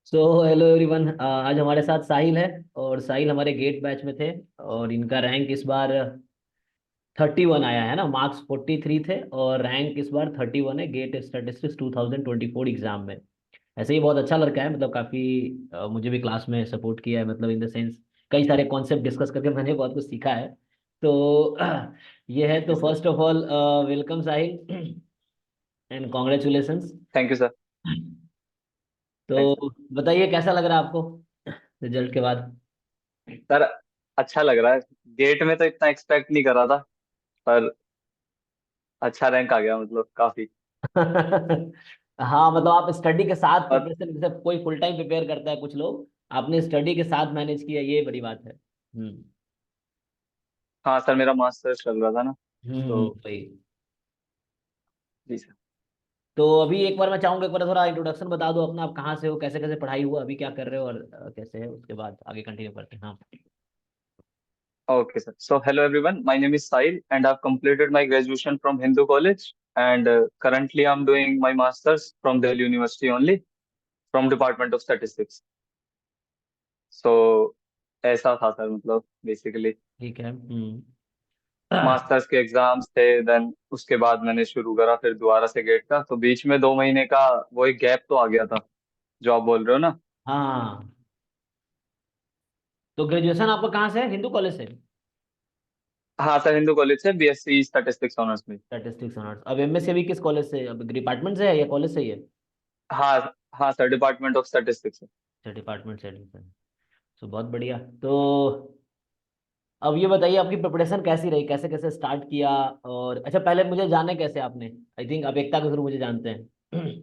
So hello everyone, आज हमारे साथ साहिल है। और साहिल हमारे गेट बैच में थे। और इनका रैंक इस बार 31 आया है ना। मार्क्स 43 थे और रैंक इस बार 31 है गेट स्टैटिस्टिक्स 2024 एग्जाम में। ऐसे ही बहुत अच्छा लड़का है, मतलब काफ़ी मुझे भी क्लास में सपोर्ट किया है, मतलब इन द सेंस कई सारे कॉन्सेप्ट डिस्कस करके मैंने बहुत कुछ सीखा है। तो ये है। तो sir. First of all welcome Sahil and congratulations. Thank you sir. Thanks तो सर। बताइए कैसा लग रहा है आपको रिजल्ट के बाद? सर, अच्छा लग रहा है। गेट में तो इतना एक्सपेक्ट नहीं कर रहा था, पर अच्छा रैंक आ गया, मतलब काफी। हाँ, मतलब आप स्टडी के साथ और प्रिपरेशन, जैसे कोई फुल टाइम प्रिपेयर करता है कुछ लोग, आपने स्टडी के साथ मैनेज किया, ये बड़ी बात है। हाँ सर, मेरा मास्टर्स चल रहा था ना, तो वही। जी सर। तो अभी एक बार मैं चाहूंगा, एक बार थोड़ा इंट्रोडक्शन बता दो अपना, आप कहाँ से हो, कैसे कैसे पढ़ाई हुआ, अभी क्या कर रहे हो, और कैसे है, उसके बाद आगे कंटिन्यू करते हैं। हाँ। Okay, sir. So, hello everyone. My name is Sahil, and I've completed my graduation from Hindu College, and currently I'm doing my masters from Delhi University only, from Department of Statistics. So, ऐसा था sir, मतलब basically ठीक है। Masters के exams थे, then उसके बाद मैंने शुरू करा फिर दोबारा से गेट का, तो बीच में 2 महीने का वो एक गैप तो आ गया था, जो आप बोल रहे हो ना। हाँ, तो ग्रेजुएशन आपका कहाँ से है, हिंदू कॉलेज से? हाँ सर, हिंदू कॉलेज से बीएससी स्टैटिस्टिक्स ऑनर्स में। Statistics honours. अब एमएससी अभी किस कॉलेज से, अब डिपार्टमेंट से है या कॉलेज से ही है? हाँ हाँ सर, डिपार्टमेंट ऑफ स्टैटिस्टिक्स। अच्छा, डिपार्टमेंट से एडमिशन। तो बहुत बढ़िया। तो अब ये बताइए आपकी प्रिपरेशन कैसी रही, कैसे कैसे स्टार्ट किया? और अच्छा, पहले मुझे जाने कैसे आपने, आई थिंक आप एकता के थ्रू मुझे जानते हैं।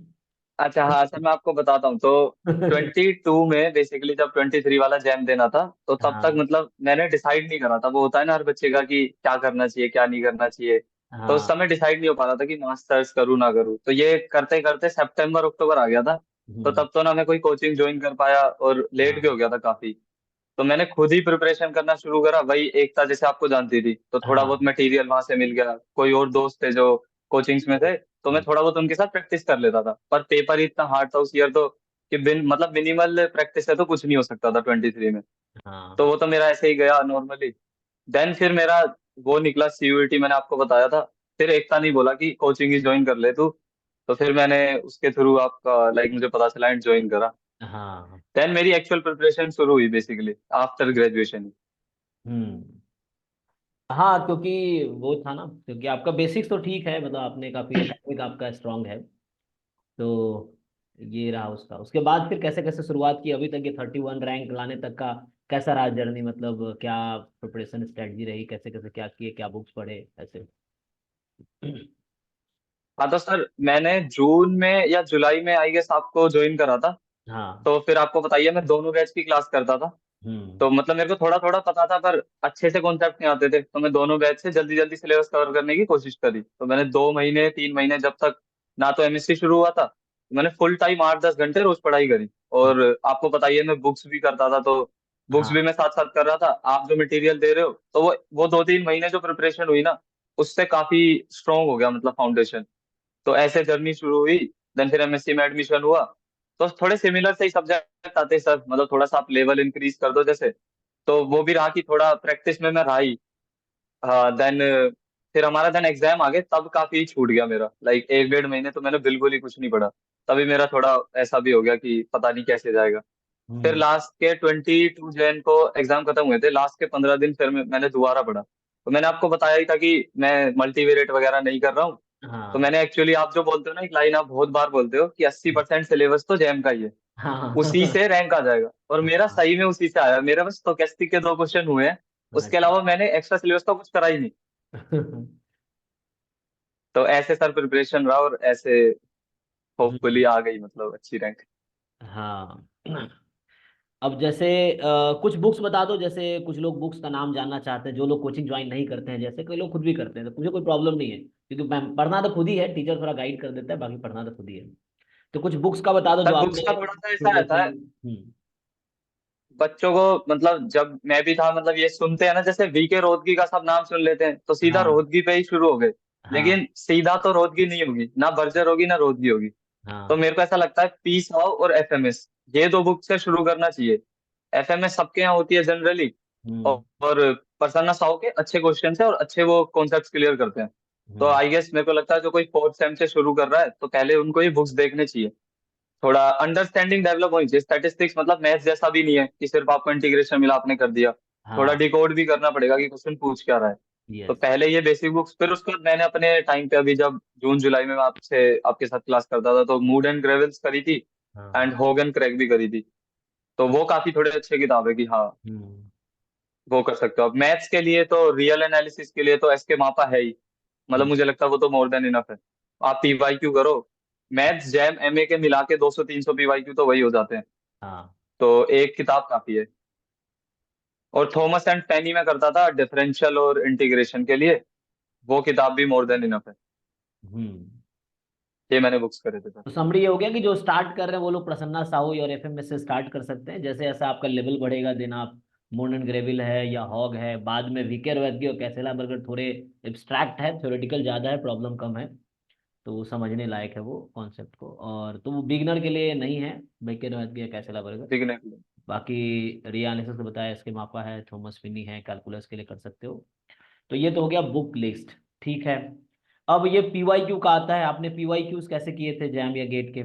अच्छा हाँ सर, मैं आपको बताता हूँ। तो 22 में बेसिकली जब 23 वाला जैम देना था, तो तब तक हाँ मतलब मैंने डिसाइड नहीं करा था। वो होता है ना हर बच्चे का कि क्या करना चाहिए क्या नहीं करना चाहिए। तो उस हाँ। समय डिसाइड नहीं हो पा रहा था कि मास्टर्स करूँ ना करूँ, तो ये करते करते सितंबर अक्टूबर आ गया था। तो हम्म। तब तो ना मैं कोई कोचिंग ज्वाइन कर पाया, और लेट भी हो हाँ गया था काफी। तो मैंने खुद ही प्रिपरेशन करना शुरू करा। वही एकता जैसे आपको जानती थी, तो थोड़ा बहुत हाँ। मटेरियल वहां से मिल गया। कोई और दोस्त थे जो कोचिंग्स में थे, तो मैं थोड़ा बहुत उनके साथ प्रैक्टिस कर लेता था। पर पेपर ही इतना हार्ड था उस ईयर तो, कि बिन मतलब मिनिमल प्रैक्टिस है तो कुछ नहीं हो सकता था 23 में। तो हाँ। वो तो मेरा ऐसे ही गया नॉर्मली। देन फिर मेरा वो निकला सीयूईटी, मैंने आपको बताया था। फिर एकता नहीं बोला कि कोचिंग ही ज्वाइन कर ले तू, तो फिर मैंने उसके थ्रू आपका लाइक मुझे पता चला एंड ज्वाइन करा। हाँ। देन मेरी एक्चुअल प्रिपरेशन शुरू हुई बेसिकली आफ्टर ग्रेजुएशन। हम्म। हाँ, क्योंकि वो था ना, क्योंकि आपका बेसिक्स तो ठीक है, मतलब आपने काफी एकेडमिक आपका स्ट्रांग है। तो ये रहा उसका, उसके बाद फिर कैसे कैसे शुरुआत की अभी तक ये 31 रैंक लाने तक का? कैसा रहा जर्नी, मतलब क्या प्रिपरेशन स्ट्रेटजी रही, कैसे कैसे क्या किए, क्या बुक्स पढ़े ऐसे? हाँ तो सर, मैंने जून में या जुलाई में आई गेस आपको ज्वाइन करा था। हाँ। तो फिर आपको बताइए, मैं दोनों बैच की क्लास करता था। हम्म। तो मतलब मेरे को थोड़ा थोड़ा पता था, पर अच्छे से कॉन्सेप्ट नहीं आते थे। तो मैं दोनों बैच से जल्दी जल्दी सिलेबस कवर करने की कोशिश करी। तो मैंने 2 महीने 3 महीने जब तक ना तो एमएससी शुरू हुआ था, तो मैंने फुल टाइम 8-10 घंटे रोज पढ़ाई करी। हाँ। और आपको बताइए, मैं बुक्स भी करता था, तो बुक्स हाँ। भी मैं साथ साथ कर रहा था। आप जो मटेरियल दे रहे हो, तो वो 2-3 महीने जो प्रिपरेशन हुई ना, उससे काफी स्ट्रांग हो गया मतलब फाउंडेशन। तो ऐसे जर्नी शुरू हुई। देन फिर एमएससी में एडमिशन हुआ। तो थोड़े सिमिलर से ही सब्जेक्ट आते हैं सर, मतलब थोड़ा सा आप लेवल इंक्रीज कर दो जैसे। तो वो भी रहा कि थोड़ा प्रैक्टिस में मैं रहा ही। हाँ देन फिर हमारा देन एग्जाम आ गए, तब काफी छूट गया मेरा, लाइक 1-1.5 महीने तो मैंने बिल्कुल ही कुछ नहीं पढ़ा। तभी मेरा थोड़ा ऐसा भी हो गया कि पता नहीं कैसे जाएगा। फिर हम्म। लास्ट के 22 जैन को एग्जाम खत्म हुए थे, लास्ट के 15 दिन फिर मैंने दोबारा पढ़ा। तो मैंने आपको बताया ही था कि मैं मल्टीवेरिएट वगैरह नहीं कर रहा हूँ। तो हाँ। मैंने एक्चुअली, आप जो बोलते हो ना एक लाइन आप बहुत बार बोलते हो कि 80% सिलेबस तो जैम का ही है, हाँ। उसी से रैंक आ जाएगा। और मेरा हाँ। सही में उसी से आया। मेरा बस स्टोकेस्टिक के 2 क्वेश्चन हुए हैं, उसके अच्छा। अलावा मैंने एक्स्ट्रा सिलेबस का कुछ करा ही नहीं। तो ऐसे सर प्रिपरेशन रहा, और ऐसे होपफुली हम्म। आ गई मतलब अच्छी रैंक। हाँ। अब जैसे कुछ बुक्स बता दो, जैसे कुछ लोग बुक्स का नाम जानना चाहते हैं, जो लोग कोचिंग ज्वाइन नहीं करते हैं, जैसे कई लोग खुद भी करते हैं, तो मुझे कोई प्रॉब्लम नहीं है, क्योंकि मैं पढ़ना तो खुद ही है, टीचर थोड़ा गाइड कर देता है, बाकी पढ़ना तो खुद ही है। तो कुछ बुक्स का बता दो जो सर बुक्स आपने का थोड़ा सा ऐसा रहता प्रिपरेशन। है, हम्म। बच्चों को मतलब जब मैं भी था, मतलब ये सुनते हैं ना, जैसे वीके रोहतगी का सब नाम सुन लेते हैं तो सीधा हाँ। रोहतगी पे ही शुरू हो गए। हाँ। लेकिन सीधा तो रोहतगी नहीं होगी ना, बर्जर होगी ना रोहतगी होगी। तो हाँ। मेरे को ऐसा लगता है पी साव और एफएमएस, ये दो बुक से शुरू करना चाहिए। एफएमएस सबके यहाँ होती है जनरली, हम्म। और प्रसन्ना साहू के अच्छे क्वेश्चन है और अच्छे वो कॉन्सेप्ट क्लियर करते हैं। तो हम्म। आई गेस मेरे को लगता है जो कोई फोर्थ सेम से शुरू कर रहा है तो पहले उनको ये बुक्स देखने चाहिए। थोड़ा अंडरस्टैंडिंग डेवलप होनी चाहिए। स्टैटिस्टिक्स मतलब मैथ्स जैसा भी नहीं है कि सिर्फ आपको इंटीग्रेशन मिला आपने कर दिया। थोड़ा हाँ। डिकोड भी करना पड़ेगा कि क्वेश्चन पूछ क्या रहा है। तो यस। पहले ये बेसिक बुक्स, फिर उसके बाद मैंने अपने टाइम पे अभी जब जून जुलाई में मैं आपसे आपके साथ क्लास करता था तो मूड एंड ग्रेवल्स करी थी, हाँ। एंड होगन क्रैक भी करी थी। तो वो काफी थोड़े अच्छे किताब है कि हाँ हम्म। वो कर सकते हो। अब मैथ्स के लिए तो रियल एनालिसिस के लिए तो एसके मापा है ही, मतलब हम्म। मुझे लगता है वो तो मोर देन इनफ है। आप पीवाई क्यू करो, मैथ्स जैम एमए के मिला के 200 300 पीवाई क्यू तो वही हो जाते हैं। हाँ। तो एक किताब काफी है। और थॉमस एंड पेनी में करता था डिफरेंशियल और इंटीग्रेशन के लिए, वो किताब भी मोर देन इनफ है। हम्म। ये मैंने बुक्स करे थे सर। तो समरी ये हो गया कि जो स्टार्ट कर रहे हैं वो लोग प्रसन्ना साहू और एफएमएस से स्टार्ट कर सकते हैं। जैसे जैसा आपका लेवल बढ़ेगा, देन आप मोर्डन ग्रेविल है या हॉग है, बाद में वीकेर वैद्य और कैसेला बर्गर थोड़े एब्स्ट्रैक्ट है, थ्योरेटिकल ज़्यादा है, प्रॉब्लम कम है। तो वो समझने लायक है वो कॉन्सेप्ट को, और तो वो बिगनर के लिए नहीं है वीकेर वैद्य या कैसेला बर्गर। सीखने के लिए। बाकी रिया एनालिसिस को बताया, इसके मापा है, थॉमस फिनी है, कैलकुलस के लिए कर सकते हो। तो ये तो हो गया बुक लिस्ट। ठीक है। अब ये पीवाई क्यू का आता है, आपने पीवाई क्यूज कैसे किए थे जैम या गेट के,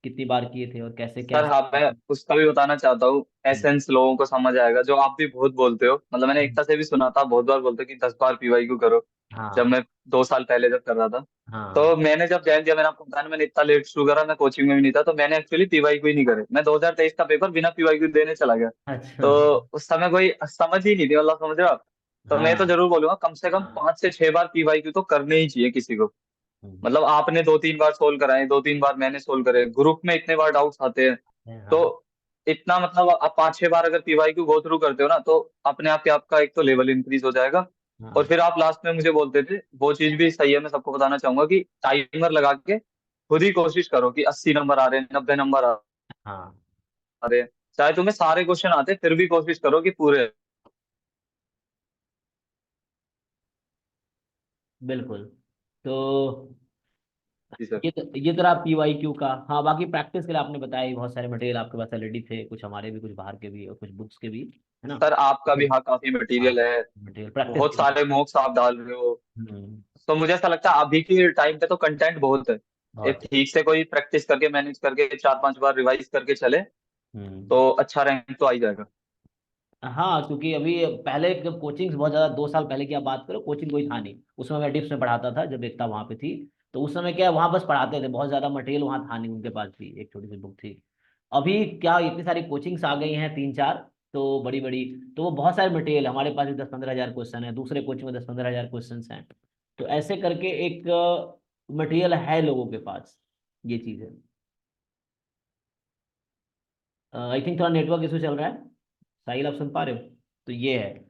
कितनी बार किए थे और कैसे क्या सर हाँ, मैं उसका भी बताना चाहता हूँ। हम्म। एसेंस लोगों को समझ आएगा, जो आप भी बहुत बोलते हो, मतलब मैंने एकता से भी सुना था बहुत बार बोलते हो कि 10 बार पीवाई क्यू करो। जब हाँ। मैं 2 साल पहले जब कर रहा था, हाँ। तो मैंने जब ज्वाइन किया, मैंने आपको बताया ना, मैंने इतना लेट शुरू करा, मैं कोचिंग में भी नहीं था, तो मैंने एक्चुअली पीवाई क्यू ही नहीं करे। मैं 2023 का पेपर बिना पीवाई क्यू देने चला गया। अच्छा। तो उस समय कोई समझ ही नहीं थी, मतलब समझ रहे हो आप। तो मैं तो हाँ। जरूर बोलूंगा कम से कम हाँ। 5 से 6 बार पीवाई क्यू तो करने ही चाहिए किसी को। हम्म। मतलब आपने 2 3 बार सोल्व कराए, 2 3 बार मैंने सोल्व करे, ग्रुप में इतने बार डाउट्स आते हैं। तो हाँ। इतना मतलब आप 5 6 बार अगर पीवाई क्यू गो थ्रू करते हो ना, तो अपने आप के आपका एक तो लेवल इंक्रीज हो जाएगा। और हाँ। फिर आप लास्ट में मुझे बोलते थे, वो चीज भी सही है, मैं सबको बताना चाहूंगा कि टाइमर लगा के खुद ही कोशिश करो कि 80 नंबर आ रहे हैं, 90 नंबर आ हाँ। रहे हैं। चाहे तुम्हें सारे क्वेश्चन आते फिर भी कोशिश करो कि पूरे। बिल्कुल। तो जी सर। ये तरह पीवाई क्यू का। हाँ, बाकी प्रैक्टिस के लिए आपने बताया ही, बहुत सारे मटेरियल आपके पास ऑलरेडी थे, कुछ हमारे भी, कुछ बाहर के भी और कुछ बुक्स के भी, है ना। सर आपका भी हाँ काफी हाँ, मटेरियल है, मटेरियल प्रैक्टिस बहुत के लिए। सारे मॉक्स आप डाल रहे हो। हम्म। तो मुझे ऐसा लगता है अभी के टाइम पे तो कंटेंट बहुत है। एक बहुत। ठीक से कोई प्रैक्टिस करके मैनेज करके 4 5 बार रिवाइज करके चले हम्म। तो अच्छा रैंक तो आ ही जाएगा। हाँ, क्योंकि अभी पहले जब कोचिंग बहुत ज़्यादा, 2 साल पहले की आप बात करो, कोचिंग कोई था नहीं उसमें, मैं डिप्स में पढ़ाता था जब एकता वहाँ पे थी। तो उस समय क्या है, वहाँ बस पढ़ाते थे, बहुत ज़्यादा मटेरियल वहाँ था नहीं, उनके पास भी एक छोटी सी बुक थी। अभी क्या इतनी सारी कोचिंग्स आ गई हैं, 3 4, तो बड़ी बड़ी, तो वो बहुत सारे मटेरियल, हमारे पास भी 10 15 हज़ार क्वेश्चन है, दूसरे कोचिंग में 10 15 हज़ार क्वेश्चन हैं। तो ऐसे करके एक मटेरियल है लोगों के पास, ये चीज़ है। आई थिंक थोड़ा नेटवर्क इशू चल रहा है, साहिल आप सुन पा रहे हो? तो ये है।